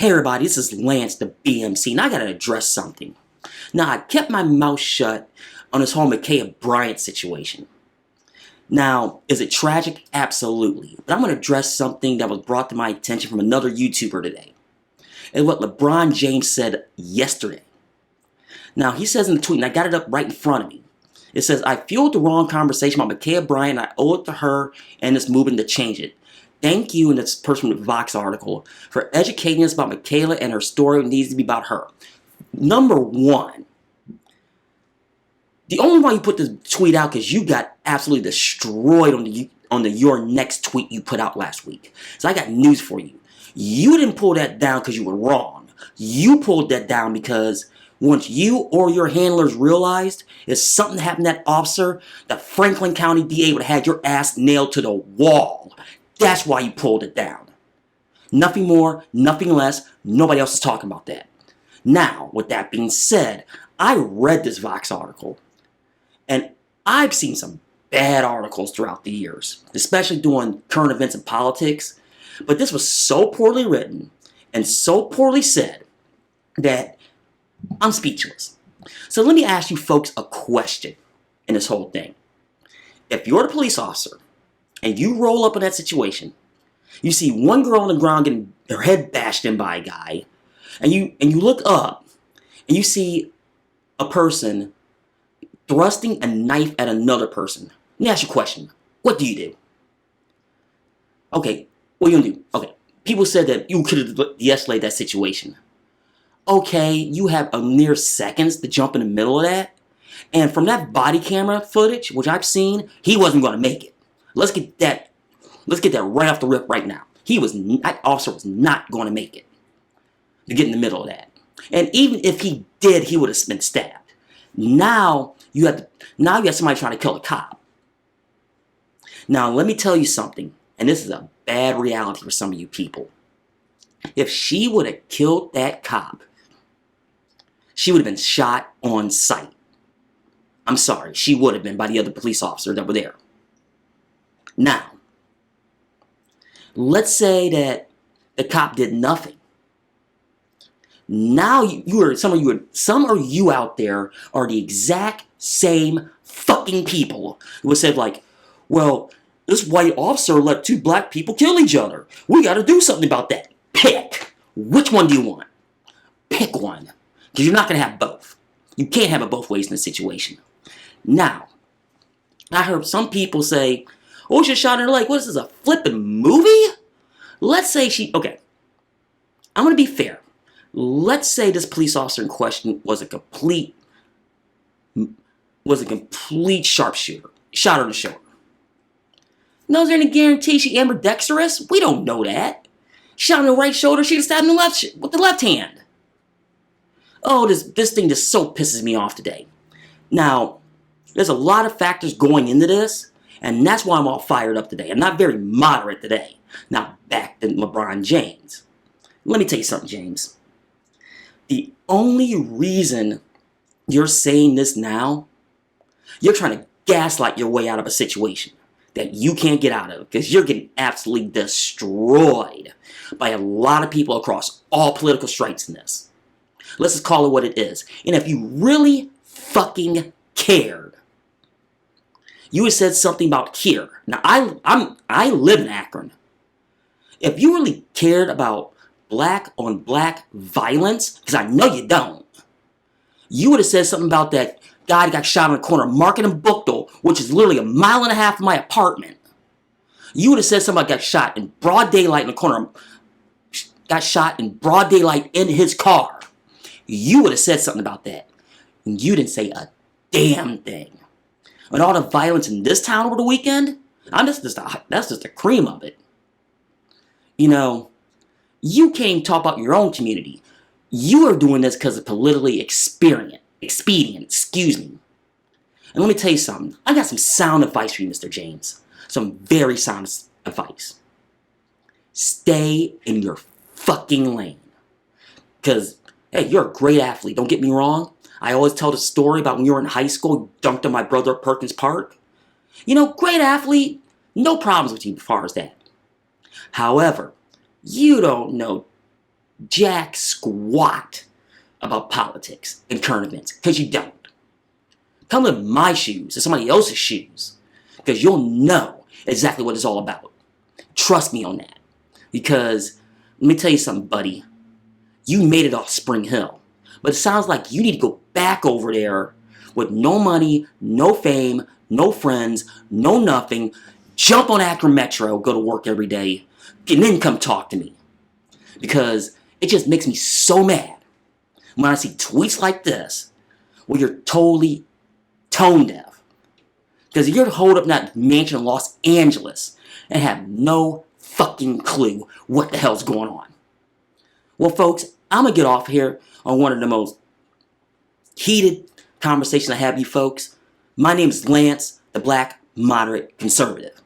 Hey everybody, this is Lance, the B.M.C, and I gotta address something. Now, I kept my mouth shut on this whole Ma'Khia Bryant situation. Now, is it tragic? Absolutely. But I'm gonna address something that was brought to my attention from another YouTuber today. And what Lebron James said yesterday. Now, he says in the tweet, and I got it up right in front of me. It says, I fueled the wrong conversation about Ma'Khia Bryant. I owe it to her and this movement to change it. Thank you, and this person with Vox article, for educating us about Ma'Khia and her story needs to be about her. Number one, the only why you put this tweet out because you got absolutely destroyed on the your next tweet you put out last week. So I got news for you. You didn't pull that down because you were wrong. You pulled that down because once you or your handlers realized if something happened to that officer, the Franklin County DA would have had your ass nailed to the wall. That's why you pulled it down. Nothing more, nothing less. Nobody else is talking about that. Now, with that being said, I read this Vox article, and I've seen some bad articles throughout the years, especially doing current events and politics. But this was so poorly written and so poorly said that I'm speechless. So let me ask you folks a question in this whole thing. If you're the police officer, and you roll up in that situation, you see one girl on the ground getting her head bashed in by a guy, and you look up, and you see a person thrusting a knife at another person. Let me ask you a question. What do you do? Okay, what are you gonna do? Okay, people said that you could have de-escalated that situation. Okay, you have a mere seconds to jump in the middle of that, and from that body camera footage, which I've seen, he wasn't gonna make it. Let's get that right off the rip right now. That officer was not going to make it to get in the middle of that. And even if he did, he would have been stabbed. Now you have somebody trying to kill a cop. Now let me tell you something, and this is a bad reality for some of you people. If she would have killed that cop, she would have been shot on sight. I'm sorry, she would have been by the other police officers that were there. Now, let's say that the cop did nothing. Now some of you out there are the exact same fucking people who would say like, well, this white officer let two black people kill each other. We got to do something about that. Pick. Which one do you want? Pick one. Because you're not going to have both. You can't have it both ways in this situation. Now, I heard some people say, oh, she shot in her leg. What is this, a flippin' movie? Let's say okay, I'm going to be fair. Let's say this police officer in question was a complete sharpshooter. Shot her in the shoulder. No, is there any guarantee she ambidextrous? We don't know that. Shot in the right shoulder, she'd have stabbed in the with the left hand. Oh, this thing just so pisses me off today. Now, there's a lot of factors going into this. And that's why I'm all fired up today. I'm not very moderate today. Now back to LeBron James. Let me tell you something, James. The only reason you're saying this now, you're trying to gaslight your way out of a situation that you can't get out of because you're getting absolutely destroyed by a lot of people across all political stripes in this. Let's just call it what it is. And if you really fucking cared, you had said something about here. Now, I live in Akron. If you really cared about black on black violence, because I know you don't, you would have said something about that guy that got shot in the corner of Market and Bookdale, which is literally a mile and a half from my apartment. You would have said somebody got shot in broad daylight in the corner, got shot in broad daylight in his car. You would have said something about that. And you didn't say a damn thing. And all the violence in this town over the weekend, that's just the cream of it. You know, you can't talk about your own community. You are doing this because of politically expedient, excuse me. And let me tell you something. I got some sound advice for you, Mr. James. Some very sound advice. Stay in your fucking lane. Because, hey, you're a great athlete, don't get me wrong. I always tell the story about when you were in high school, you dunked on my brother at Perkins Park. You know, great athlete, no problems with you as far as that. However, you don't know jack squat about politics and current events, because you don't. Come live in my shoes or somebody else's shoes, because you'll know exactly what it's all about. Trust me on that. Because, let me tell you something, buddy. You made it off Spring Hill. But it sounds like you need to go back over there with no money, no fame, no friends, no nothing. Jump on Akron Metro, go to work every day, and then come talk to me. Because it just makes me so mad when I see tweets like this where you're totally tone deaf. Because you're holed up in that mansion in Los Angeles and have no fucking clue what the hell's going on. Well, folks, I'm going to get off here on one of the most heated conversations I have with you folks. My name is Lance, the Black Moderate Conservative.